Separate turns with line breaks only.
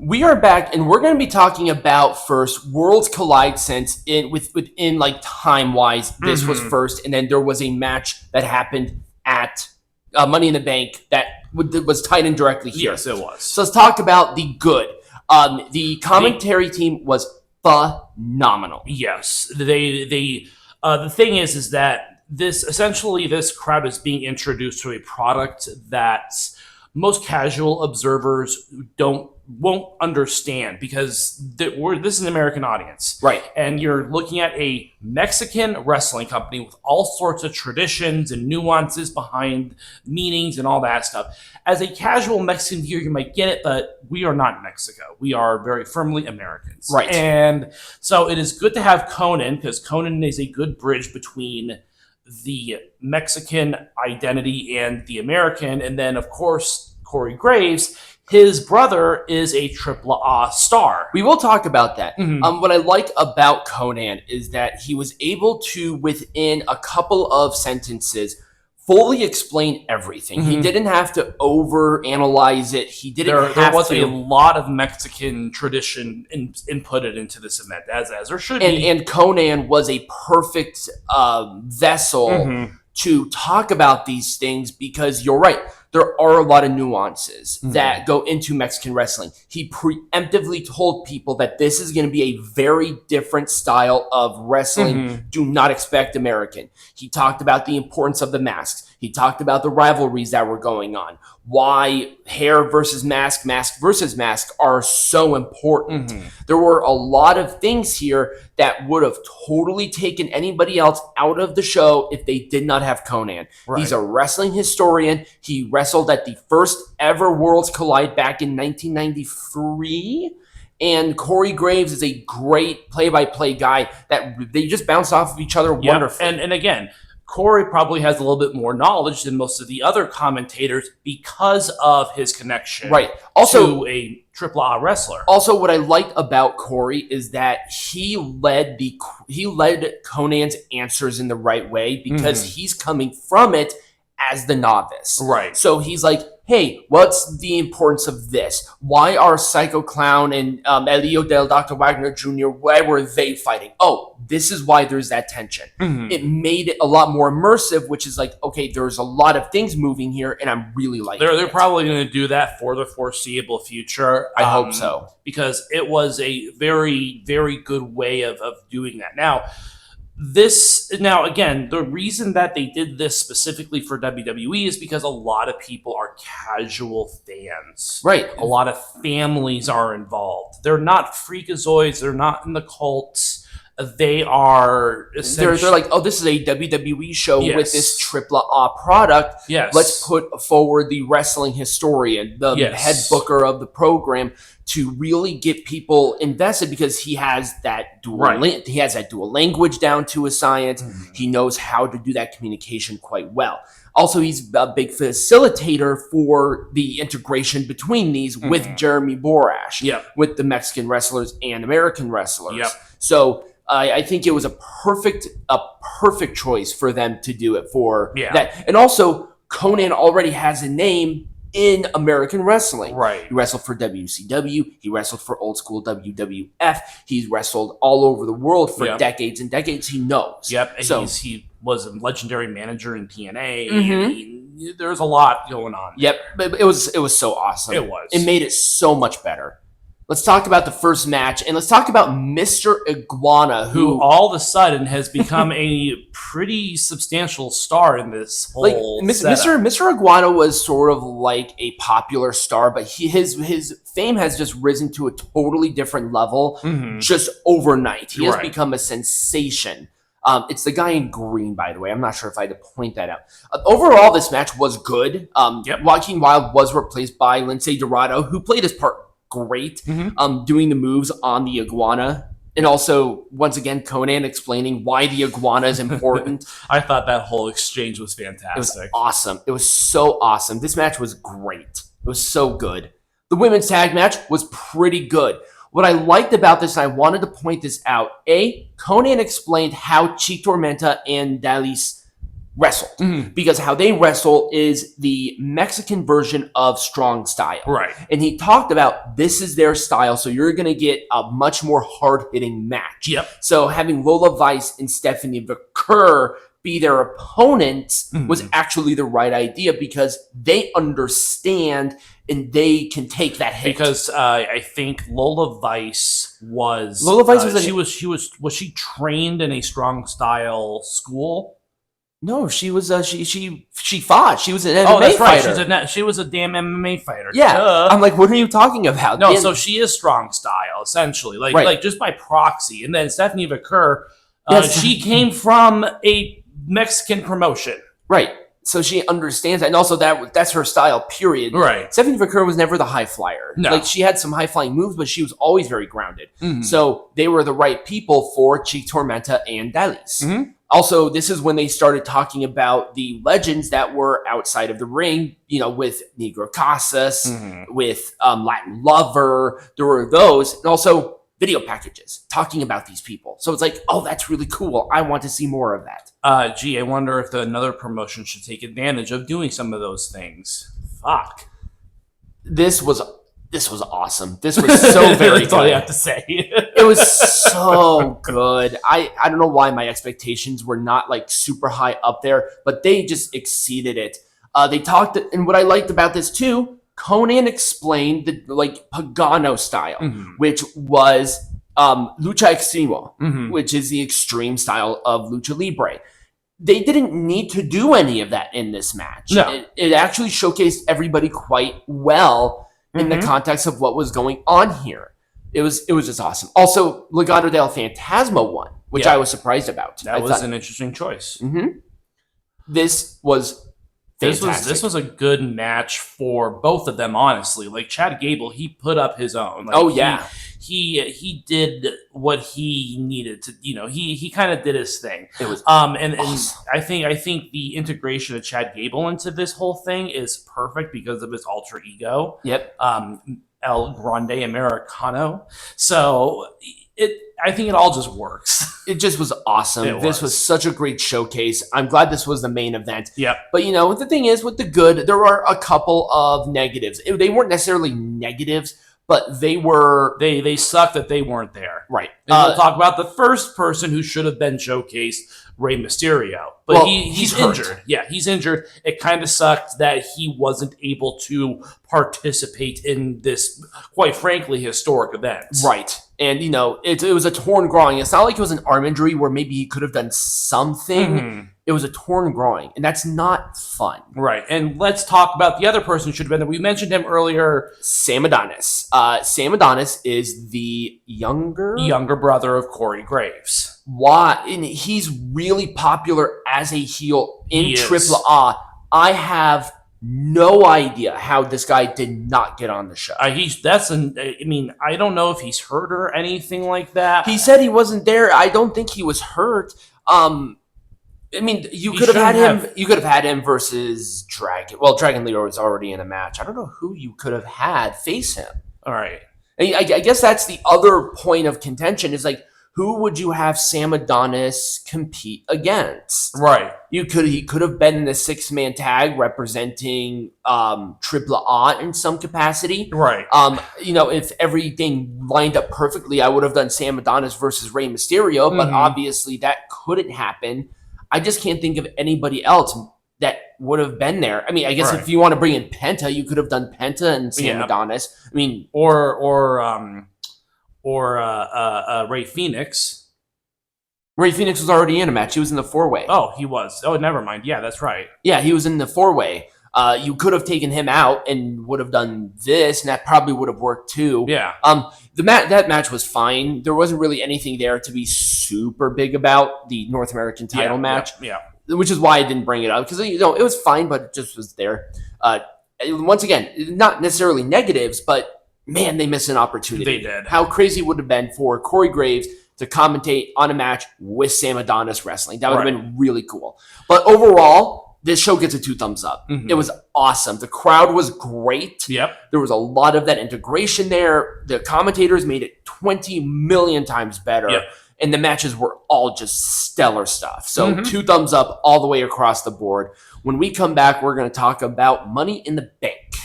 We are back, and we're going to be talking about first Worlds Collide since within like time wise, this was first, and then there was a match that happened at Money in the Bank that was tied in directly here.
Yes, it was.
So let's talk about the good. The commentary team was phenomenal.
Yes, the thing is that this crowd is being introduced to a product that most casual observers won't understand, because this is an American audience,
right?
And you're looking at a Mexican wrestling company with all sorts of traditions and nuances behind meanings and all that stuff. As a casual Mexican viewer, you might get it, but we are not Mexico. We are very firmly Americans,
right?
And so it is good to have Conan, because Conan is a good bridge between the Mexican identity and the American. And then, of course, Corey Graves, his brother, is a AAA star.
We will talk about that. What I like about Conan is that he was able to, within a couple of sentences, fully explain everything. He didn't have to overanalyze it. He didn't
there was a lot of Mexican tradition inputted into this event, as there should be.
And Conan was a perfect vessel to talk about these things, because you're right. There are a lot of nuances that go into Mexican wrestling. He preemptively told people that this is going to be a very different style of wrestling. Do not expect American. He talked about the importance of the masks. He talked about the rivalries that were going on, why hair versus mask, mask versus mask are so important. There were a lot of things here that would have totally taken anybody else out of the show if they did not have Conan. Right. He's a wrestling historian. He wrestled at the first ever Worlds Collide back in 1993. And Corey Graves is a great play-by-play guy that they just bounce off of each other wonderfully.
And again, Corey probably has a little bit more knowledge than most of the other commentators because of his connection to a AAA wrestler.
Also, what I liked about Corey is that he led Conan's answers in the right way, because he's coming from it as the novice.
Right.
So he's like, hey, what's the importance of this? Why are Psycho Clown and Elio del Dr. Wagner Jr., why were they fighting? Oh, this is why there's that tension. It made it a lot more immersive, which is like, okay, there's a lot of things moving here, and I'm really liking it.
They're probably going to do that for the foreseeable future.
I hope so.
Because it was a very, very good way of doing that. Now, again, the reason that they did this specifically for WWE is because a lot of people are casual fans.
Right.
A lot of families are involved. They're not freakazoids. They're not in the cults. They are
they're like, oh, this is a WWE show with this AAA product.
Yes.
Let's put forward the wrestling historian, the head booker of the program, to really get people invested, because he has that dual language down to a science. He knows how to do that communication quite well. Also, he's a big facilitator for the integration between these with Jeremy Borash, with the Mexican wrestlers and American wrestlers. So I think it was a perfect choice for them to do it for that. And also, Conan already has a name in American wrestling.
Right.
He wrestled for WCW. He wrestled for old school WWF. He's wrestled all over the world for decades and decades. He knows.
Yep. So he was a legendary manager in TNA. There's a lot going on.
Yep. But it was so awesome.
It was.
It made it so much better. Let's talk about the first match, and let's talk about Mr. Iguana, who
all of a sudden has become a pretty substantial star in this whole
Mr. Iguana was sort of like a popular star, but his fame has just risen to a totally different level just overnight. He has become a sensation. It's the guy in green, by the way. I'm not sure if I had to point that out. Overall, this match was good. Joaquin Wilde was replaced by Lince Dorado, who played his part great, doing the moves on the Iguana. And also, once again, Conan explaining why the Iguana is important.
I thought that whole exchange was fantastic.
It was awesome. It was so awesome. This match was great. It was so good. The women's tag match was pretty good. What I liked about this, and I wanted to point this out, Conan explained how Chi Tormenta and Dalys wrestled. Because how they wrestle is the Mexican version of strong style.
Right.
And he talked about this is their style, so you're going to get a much more hard-hitting match.
Yep.
So having Lola Vice and Stephanie Vaquer be their opponents was actually the right idea because they understand and they can take that hit.
Because I think Lola Vice was she trained in a strong style school?
No, she was she fought. She was an MMA
oh, that's
fighter.
Right. She was a damn MMA fighter.
Yeah.
Duh.
I'm like, what are you talking about?
No, so she is strong style essentially, like just by proxy. And then Stephanie Vaquer, she came from a Mexican promotion,
right? So she understands that, and also that's her style. Period.
Right.
Stephanie Vaquer was never the high flyer.
No.
Like she had some high flying moves, but she was always very grounded. So they were the right people for Chic Tormenta and Dalis. Also, this is when they started talking about the legends that were outside of the ring, with Negro Casas, with Latin Lover. There were those, and also video packages talking about these people. So it's like, oh, that's really cool. I want to see more of that.
I wonder if another promotion should take advantage of doing some of those things. Fuck.
This was awesome. This was so very
That's
good.
all you have to say.
It was so good. I don't know why my expectations were not like super high up there, but they just exceeded it. They talked, and what I liked about this too, Conan explained the Pagano style, which was lucha extremo, which is the extreme style of lucha libre. They didn't need to do any of that in this match.
No.
It actually showcased everybody quite well in the context of what was going on here. It was just awesome. Also, Legado del Fantasma won, which I was surprised about.
That was an interesting choice.
This was fantastic.
This was a good match for both of them, honestly. Like Chad Gable, he put up his own. He did what he needed to. He kind of did his thing.
It was
and
awesome.
I think the integration of Chad Gable into this whole thing is perfect because of his alter ego.
Yep.
El Grande Americano. So I think it all just works.
It just was awesome. This was such a great showcase. I'm glad this was the main event.
Yep.
But the thing is, with the good, there are a couple of negatives. They weren't necessarily negatives, but they were...
They suck that they weren't there.
Right.
And we'll talk about the first person who should have been showcased, Rey Mysterio. But he's injured.
Hurt.
Yeah, he's injured. It kind of sucked that he wasn't able to participate in this, quite frankly, historic event.
Right. And, it was a torn groin. It's not like it was an arm injury where maybe he could have done something. It was a torn groin, and that's not fun.
Right. And let's talk about the other person who should have been there. We mentioned him earlier.
Sam Adonis. Sam Adonis is the younger
brother of Corey Graves.
Why? And he's really popular as a heel in AAA. I have no idea how this guy did not get on the show.
I don't know if he's hurt or anything like that.
He said he wasn't there. I don't think he was hurt. You could have had him. You could have had him versus Dragon. Well, Dragon Leroy was already in a match. I don't know who you could have had face him.
All right.
I guess that's the other point of contention is like, who would you have Sam Adonis compete against?
Right.
He could have been in the 6-man tag representing AAA in some capacity.
Right.
If everything lined up perfectly, I would have done Sam Adonis versus Rey Mysterio, but obviously that couldn't happen. I just can't think of anybody else that would have been there. I guess if you want to bring in Penta, you could have done Penta and Sam Adonis.
Or Ray Phoenix.
Ray Phoenix was already in a match. He was in the 4-way.
Oh, he was. Oh, never mind. Yeah, that's right.
Yeah, he was in the 4-way. You could have taken him out and would have done this, and that probably would have worked too.
Yeah.
That match was fine. There wasn't really anything there to be super big about the North American title match.
Yeah.
Which is why I didn't bring it up because it was fine, but it just was there. Once again, not necessarily negatives, but man, they missed an opportunity.
They did.
How crazy would it have been for Corey Graves to commentate on a match with Sam Adonis wrestling? That would have been really cool. But overall, this show gets a 2 thumbs up. It was awesome. The crowd was great.
Yep.
There was a lot of that integration there. The commentators made it 20 million times better.
Yep.
and the matches were all just stellar stuff. So 2 thumbs up all the way across the board. When we come back, we're going to talk about Money in the Bank.